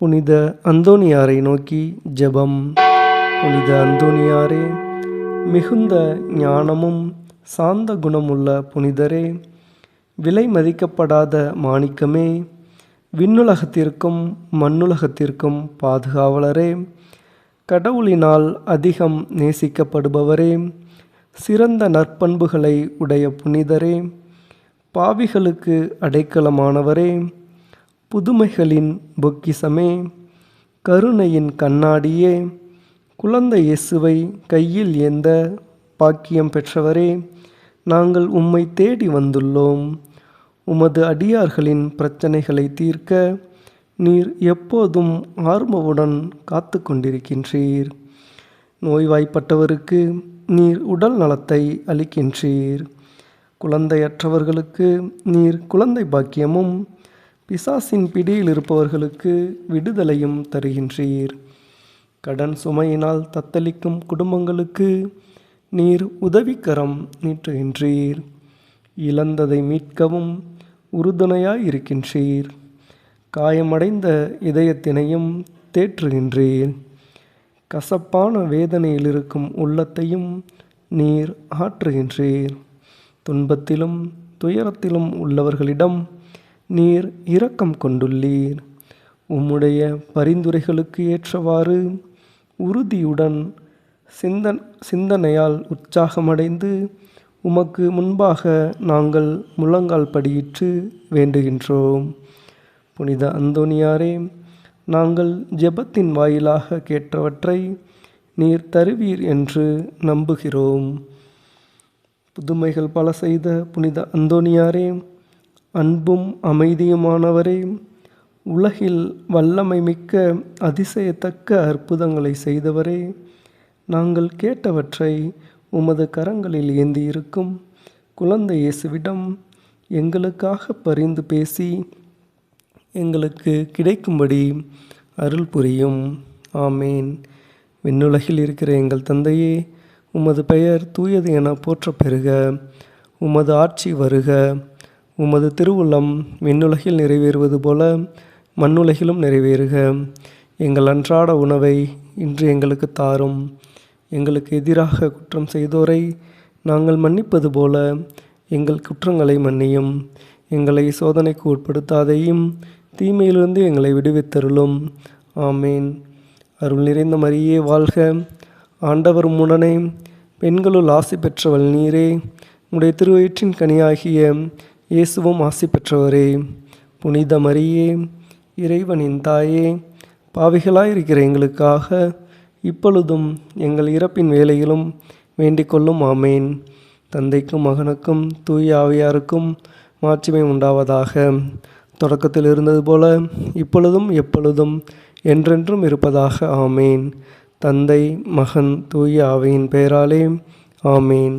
புனித அந்தோணியாரை நோக்கி ஜெபம். புனித அந்தோணியாரே, மிகுந்த ஞானமும் சாந்த குணமுள்ள புனிதரே, விலை மதிக்கப்படாத மாணிக்கமே, விண்ணுலகத்திற்கும் மண்ணுலகத்திற்கும் பாதுகாவலரே, கடவுளினால் அதிகம் நேசிக்கப்படுபவரே, சிறந்த நற்பண்புகளை உடைய புனிதரே, பாவிகளுக்கு அடைக்கலமானவரே, புதுமைகளின் பொக்கிசமே, கருணையின் கண்ணாடியே, குழந்தை இயேசுவை கையில் ஏந்த பாக்கியம் பெற்றவரே, நாங்கள் உம்மை தேடி வந்துள்ளோம். உமது அடியார்களின் பிரச்சனைகளை தீர்க்க நீர் எப்போதும் ஆர்வமுடன் காத்து கொண்டிருக்கின்றீர். நோய்வாய்ப்பட்டவருக்கு நீர் உடல் நலத்தை அளிக்கின்றீர். குழந்தையற்றவர்களுக்கு நீர் குழந்தை பாக்கியமும், பிசாசின் பிடியில் இருப்பவர்களுக்கு விடுதலையும் தருகின்றீர். கடன் சுமையினால் தத்தளிக்கும் குடும்பங்களுக்கு நீர் உதவிக்கரம் நீட்டுகின்றீர். இழந்ததை மீட்கவும் உறுதுணையாய் இருக்கின்றீர். காயமடைந்த இதயத்தினையும் தேற்றுகின்றீர். கசப்பான வேதனையில் இருக்கும் உள்ளத்தையும் நீர் ஆற்றுகின்றீர். துன்பத்திலும் துயரத்திலும் உள்ளவர்களிடம் நீர் இரக்கம் கொண்டுள்ளீர். உம்முடைய பரிந்துரைகளுக்கு ஏற்றவாறு உறுதியுடன் சிந்தனையால் உற்சாகமடைந்து உமக்கு முன்பாக நாங்கள் முழங்கால் படியிட்டு வேண்டுகின்றோம். புனித அந்தோணியாரே, நாங்கள் ஜெபத்தின் வாயிலாக கேட்டவற்றை நீர் தருவீர் என்று நம்புகிறோம். புதுமைகள் பல செய்த புனித அந்தோணியாரே, அன்பும் அமைதியுமானவரே, உலகில் வல்லமை மிக்க அதிசயத்தக்க அற்புதங்களை செய்தவரே, நாங்கள் கேட்டவற்றை உமது கரங்களில் ஏந்தியிருக்கும் குழந்தை இயேசுவிடம் எங்களுக்காக பரிந்து பேசி எங்களுக்கு கிடைக்கும்படி அருள் புரியும். ஆமேன். விண்ணுலகில் இருக்கிற எங்கள் தந்தையே, உமது பெயர் தூயது என போற்றப் பெறுக. உமது ஆட்சி வருக. உமது திருவுள்ளம் விண்ணுலகில் நிறைவேறுவது போல மண்ணுலகிலும் நிறைவேறுக. எங்கள் அன்றாட உணவை இன்று எங்களுக்கு தாரும். எங்களுக்கு எதிராக குற்றம் செய்தோரை நாங்கள் மன்னிப்பது போல எங்கள் குற்றங்களை மன்னியும். எங்களை சோதனைக்கு உட்படுத்தாதையும் தீமையிலிருந்து எங்களை விடுவித்தருளும். ஆமேன். அருள் நிறைந்த மரியே வாழ்க. ஆண்டவர் உம்முடனே, பெண்களுள் ஆசி பெற்றவள் நீரே. உம்முடைய திருவயிற்றின் கனியாகிய இயேசுவும் ஆசி பெற்றவரே. புனித மரியே, இறைவனின் தாயே, பாவிகளாயிருக்கிற எங்களுக்காக இப்பொழுதும் எங்கள் இறப்பின் வேளையிலும் வேண்டிக் கொள்ளும். ஆமேன். தந்தைக்கும் மகனுக்கும் தூய ஆவியாருக்கும் மாட்சிமை உண்டாவதாக. தொடக்கத்தில் இருந்தது போல இப்பொழுதும் எப்பொழுதும் என்றென்றும் இருப்பதாக. ஆமேன். தந்தை, மகன், தூய ஆவியின் பெயராலே. ஆமேன்.